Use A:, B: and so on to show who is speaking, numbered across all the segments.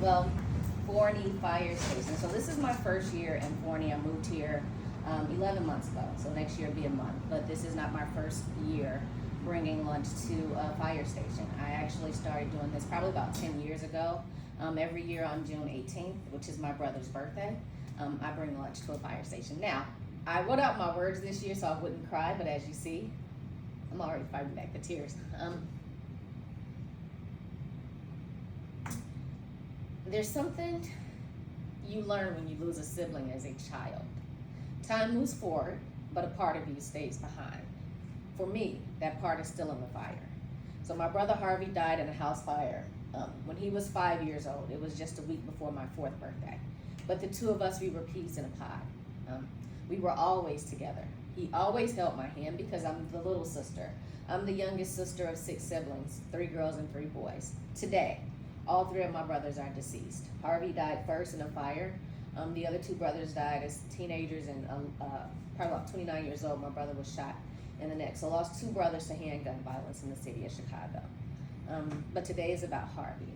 A: Well, Forney Fire Station. So this is my first year in Forney. I moved here 11 months ago. So next year will be a month. But this is not my first year bringing lunch to a fire station. I actually started doing this probably about 10 years ago. Every year on June 18th, which is my brother's birthday, I bring lunch to a fire station. Now, I wrote out my words this year so I wouldn't cry, but as you see, I'm already fighting back the tears. There's something you learn when you lose a sibling as a child. Time moves forward, but a part of you stays behind. For me, that part is still in the fire. So my brother Harvey died in a house fire when he was 5 years old. It was just a week before my 4th birthday. But the two of us, we were peas in a pod. We were always together. He always held my hand because I'm the little sister. I'm the youngest sister of 6 siblings, 3 girls and 3 boys. Today, all 3 of my brothers are deceased. Harvey died first in a fire. The other 2 brothers died as teenagers and probably about 29 years old. My brother was shot in the neck. So I lost 2 brothers to handgun violence in the city of Chicago. But today is about Harvey.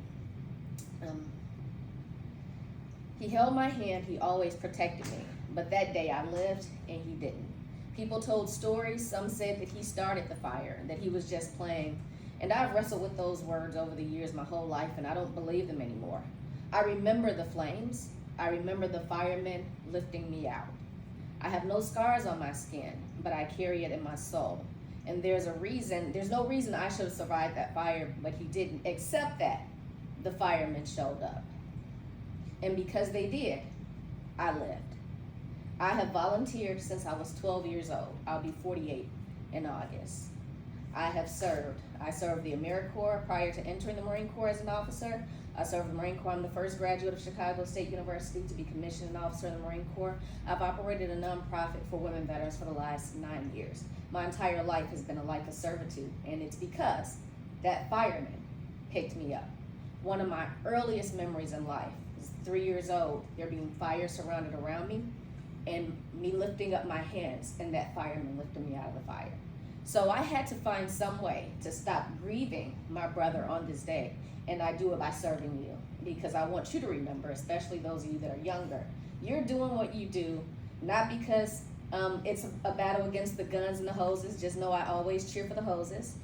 A: He held my hand, he always protected me. But that day I lived and he didn't. People told stories, some said that he started the fire, that he was just playing. And I've wrestled with those words over the years my whole life, and I don't believe them anymore. I remember the flames. I remember the firemen lifting me out. I have no scars on my skin, but I carry it in my soul. And there's no reason I should have survived that fire, but he didn't, except that the firemen showed up. And because they did, I lived. I have volunteered since I was 12 years old. I'll be 48 in August. I have served. I served the AmeriCorps prior to entering the Marine Corps as an officer. I served the Marine Corps. I'm the first graduate of Chicago State University to be commissioned an officer in the Marine Corps. I've operated a nonprofit for women veterans for the last 9 years. My entire life has been a life of servitude, and it's because that fireman picked me up. One of my earliest memories in life is 3 years old, there being fire surrounded around me, and me lifting up my hands, and that fireman lifted me out of the fire. So I had to find some way to stop grieving my brother on this day, and I do it by serving you, because I want you to remember, especially those of you that are younger, you're doing what you do, not because it's a battle against the guns and the hoses. Just know I always cheer for the hoses,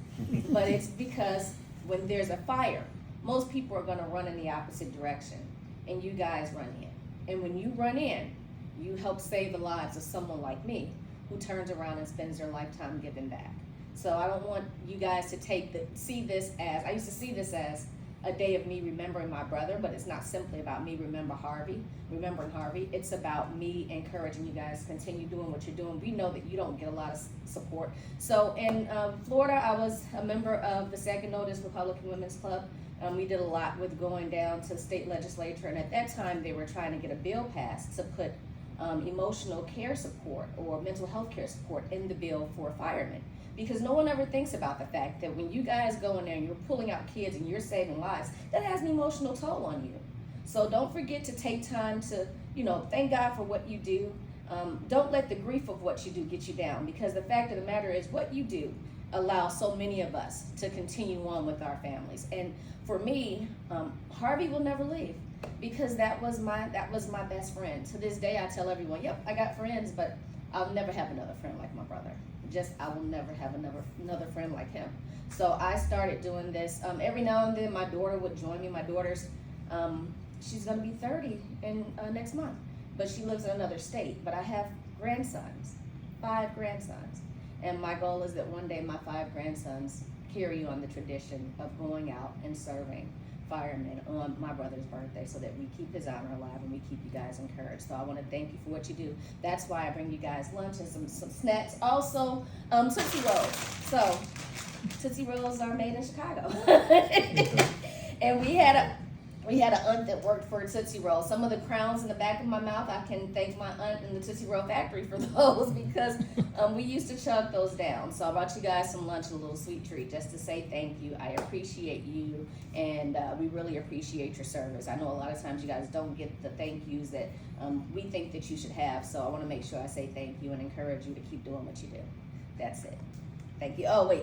A: but it's because when there's a fire, most people are gonna run in the opposite direction, and you guys run in. And when you run in, you help save the lives of someone like me, who turns around and spends their lifetime giving back. So I don't want you guys to see this as, I used to see this as a day of me remembering my brother, but it's not simply about me remembering Harvey. It's about me encouraging you guys to continue doing what you're doing. We know that you don't get a lot of support. So in Florida, I was a member of the Second Notice Republican Women's Club. We did a lot with going down to the state legislature, and at that time they were trying to get a bill passed to put emotional care support or mental health care support in the bill for firemen. Because no one ever thinks about the fact that when you guys go in there and you're pulling out kids and you're saving lives, that has an emotional toll on you. So don't forget to take time to, thank God for what you do. Don't let the grief of what you do get you down, because the fact of the matter is what you do allows so many of us to continue on with our families. And for me, Harvey will never leave, because that was my best friend. To this day, I tell everyone, yep, I got friends, but I'll never have another friend like my brother. I will never have another friend like him. So I started doing this. Every now and then, my daughter would join me. My daughter's, she's gonna be 30 in next month, but she lives in another state. But I have grandsons, 5 grandsons. And my goal is that one day my 5 grandsons carry on the tradition of going out and serving firemen on my brother's birthday, so that we keep his honor alive and we keep you guys encouraged. So I want to thank you for what you do. That's why I bring you guys lunch and some snacks. Also, Tootsie Rolls. So Tootsie Rolls are made in Chicago. And we had an aunt that worked for Tootsie Roll. Some of the crowns in the back of my mouth, I can thank my aunt in the Tootsie Roll factory for those, because we used to chug those down. So I brought you guys some lunch and a little sweet treat just to say thank you. I appreciate you, and we really appreciate your service. I know a lot of times you guys don't get the thank yous that we think that you should have, so I want to make sure I say thank you and encourage you to keep doing what you do. That's it. Thank you. Oh, wait.